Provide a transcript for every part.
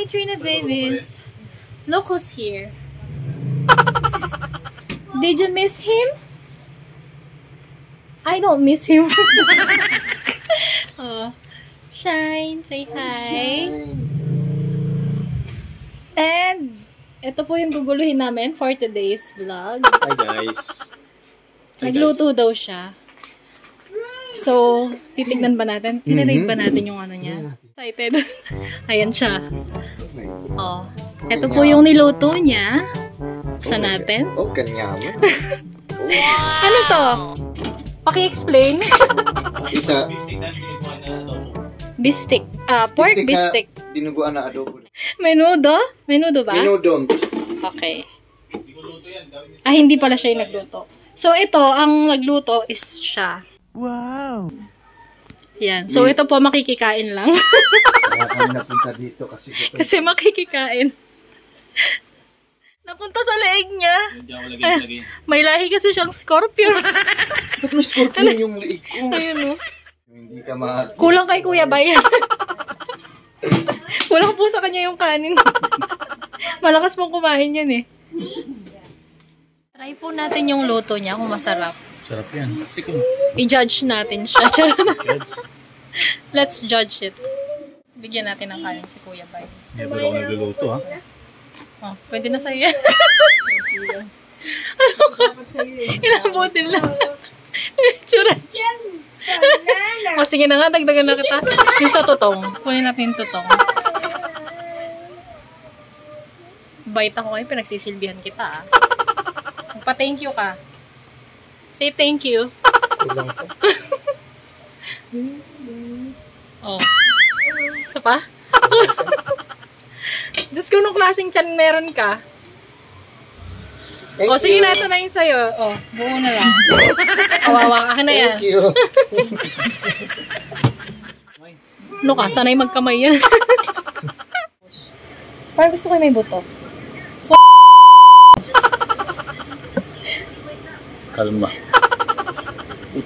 Hi, Trina babies. Look who's here. Did you miss him? I don't miss him. Oh, Shine, say hi. And ito po yung guguluhin namin for today's vlog. Hi guys. Nagluto daw siya. So, titignan ba natin? Tinirate ba natin yung ano niya? Excited. Ayan siya. Oh, ito po yung niluto niya. Buksan natin. Oh, kanyaman. Ano to? Paki-explain. Isa. Bistik. Pork bistik. Dinuguan na adobo. Menudo? Menudo ba? Menudon. Okay. Hindi pala siya yung nagluto. So, ito, ang nagluto is siya. Wow. Yan. So, ito po makikikain lang. Kaya kami napunta dito kasi Kasi makikikain. Napunta sa leeg niya. May lahi kasi siyang scorpion. ba't may scorpion yung liig ko? Ayun o. Hindi ka makakita. Kulang kay Kuya Bayan. Kulang po sa kanya yung kanin. Malakas pong kumain yan eh. Try po natin yung luto niya kung masarap. Sarap yan. I-judge natin siya. Let's judge it. Bigyan natin ng kanin si Kuya Bayan. Never ako nagluluto ha. Oh, pwede na sa'yo yan. Ano ka? Ilang botin lang. Tsura. O sige na nga, dagdagan na kita. Yung sa tutong. Kunin natin yung tutong. Bait ako ngayon, pinagsisilbihan kita ah. Magpa-thank you ka. Say thank you. Oh. Isa pa? Diyos ko, nung klaseng tiyan meron ka. O, sige na, ito na yung sa'yo. O, buo na lang. Kawawa, akin na yan. Thank you. Ano ka, sanay magkamay yan. Parang gusto ko yung may buto. So, Kalma.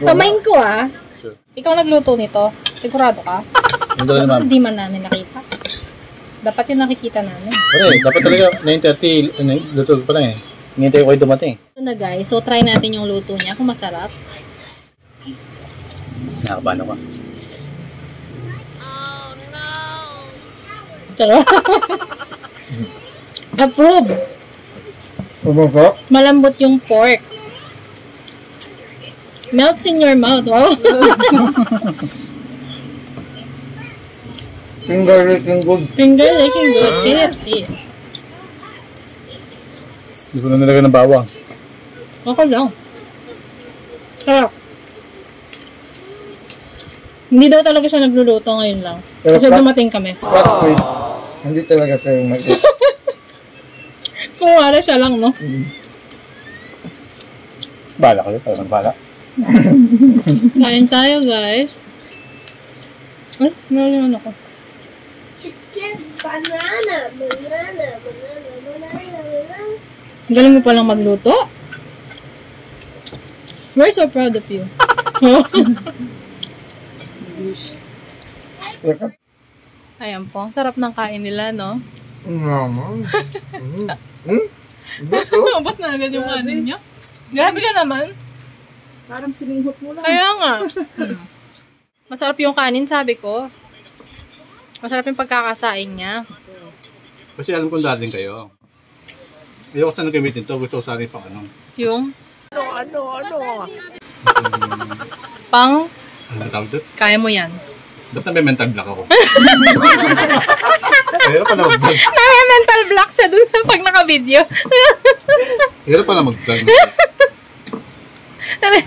kamayin ko ah. Sure. Ikaw nagluto nito. Sigurado ka? Hindi man namin nakita. Dapat yung nakikita namin. Pare, dapat talaga 9:30 luto pa lang eh. Hintay ko kayo dumating. Ito na guys, so try natin yung luto niya kung masarap. Nakabano ka? Sarap. Approve. Malambot yung pork. Melts in your mouth. Wow. Finger licking good. Finger licking good. KFC. Hindi ko na nilagay ng bawang. Okay lang. Sarap. Hindi daw talaga siya nagluluto ngayon lang. Kasi dumating kami. Wait. Hindi talaga kayo mag-eat. Kung wala siya lang, no? Bala kayo, talagang bala. Kain tayo, guys. Ay, naliwan ako. Chicken, banana, banana, banana, banana, banana. Galing mo palang magluto. We're so proud of you. Ayan po, ang sarap ng kain nila, no? Naman. Ubus na agad yung kanin niya. Grabe ka naman. Parang sininghot mo lang. Kaya nga. Masarap yung kanin, sabi ko. Masarap yung pagkakasain niya. Kasi alam kong dating kayo. Ayoko sana gamitin to. Gusto ko sana pang ano. Yung? Ano? Pang? Ano tawag doon? Kaya mo yan. Ba't na may mental block ako? Hirap pa na mag-vlog. Mental block siya dun pag naka-video. Hirap pa na mag-vlog.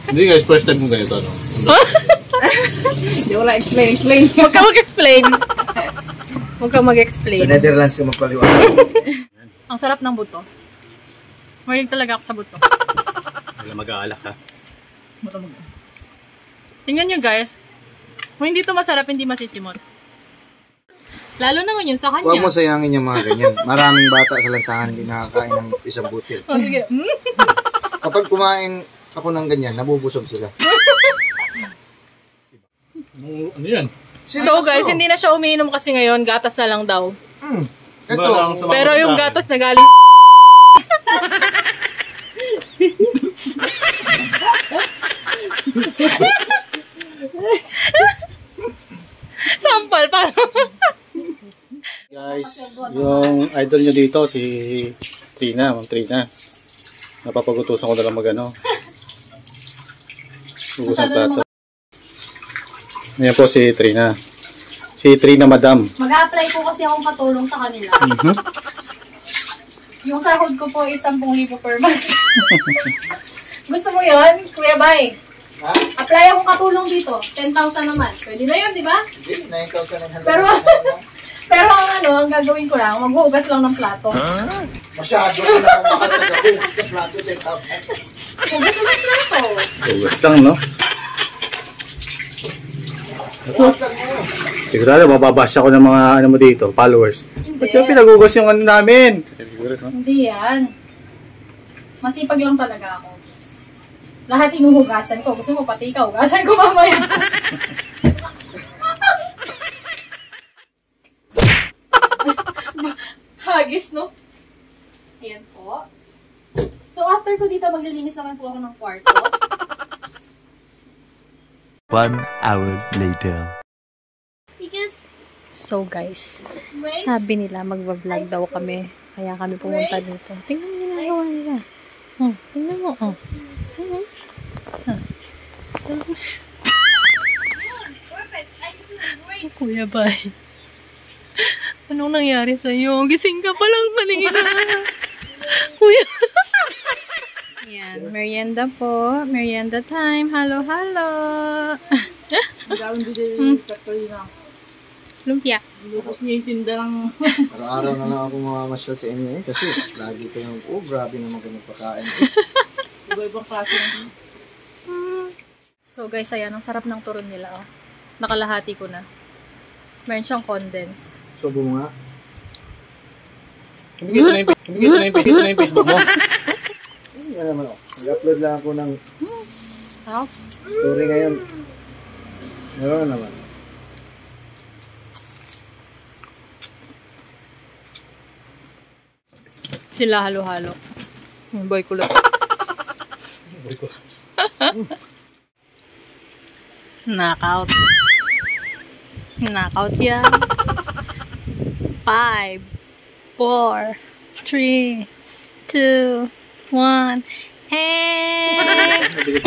Hindi guys, first time kong ganito. No? Hindi wala explain. Huwag ka mag-explain. Huwag ka mag-explain. Sa Netherlands ka magpaliwanag. Ang sarap ng buto. Mahilig talaga ako sa buto. Wala mag-aalak ha. Tingnan nyo guys. Kung hindi ito masarap, hindi masisimot. Lalo naman yun sa kanya. Huwag mo sayangin yung mga ganyan. Maraming bata sa lansangan hindi nakakain ng isang butil. Oh, sige. Kapag kumain ako ng ganyan, nabubusog sila. Ano yan? So guys, hindi na siya umiinom kasi ngayon. Gatas na lang daw. Ito. Pero yung gatas na galing sampal pa. Guys, yung idol nyo dito, si Trina, Ma'am Trina. Napapagutusan ko na lang mag-ano. Hugas ng plato. Ayan po si Trina. Si Trina Madam. Mag-a-apply po kasi akong katulong sa kanila. Yung sahod ko po is 10,000 per month. Gusto mo yun, Kuya Bay? Ha? Apply akong katulong dito. 10,000 naman. Pwede na yun, di ba? Hindi, 9,900. Pero ang ang gagawin ko lang, maghuhugas lang ng plato. Masyado ko na makatagawin. Yung plato, 10,000. Hugas lang ng plato. Hugas lang, no? Sigurado, mababasa ko ng mga ano mo dito, followers. Ba't yung pinagugas yung ano namin? Siguro, no? Hindi yan. Masipag lang talaga ako. Lahat inuhugasan ko. Gusto mo pati ikaw, hugasan ko mamaya. Hagis, no? Ayan po. So, after ko dito, maglilinis naman po ako ng kwarto. 1 hour later. Because So, guys, sabi nila magbablog daw kami. Kaya kami pumunta dito. Tingnan mo yung ginagawa nila. Tingnan mo, perfect. I still great. Kuya Bay. Anong nangyari sa'yo? Gising ka pa lang kanina. Kuya. Yan, merienda po. Merienda time. Hello, hello. Gawin din Katrina. Lumpia. Lukas niya yung tinda ng... Araw-araw na lang ako mamamasyal sa inyo eh. Kasi lagi ko yung, grabe naman kayo pagkain. Iba-ibang klase ng... So guys, ayan, ang sarap ng turon nila. Oh. Nakalahati ko na. Meron siyang condense. Subo mo nga. Ibigay ko na yung Facebook mo. Hindi nga naman ako. Nag-upload lang ako ng story ngayon. Meron naman. Sila halo-halo. Yung boy kulot. Knockout. Knockout yan. 5, 4, 3, 2, 1, and...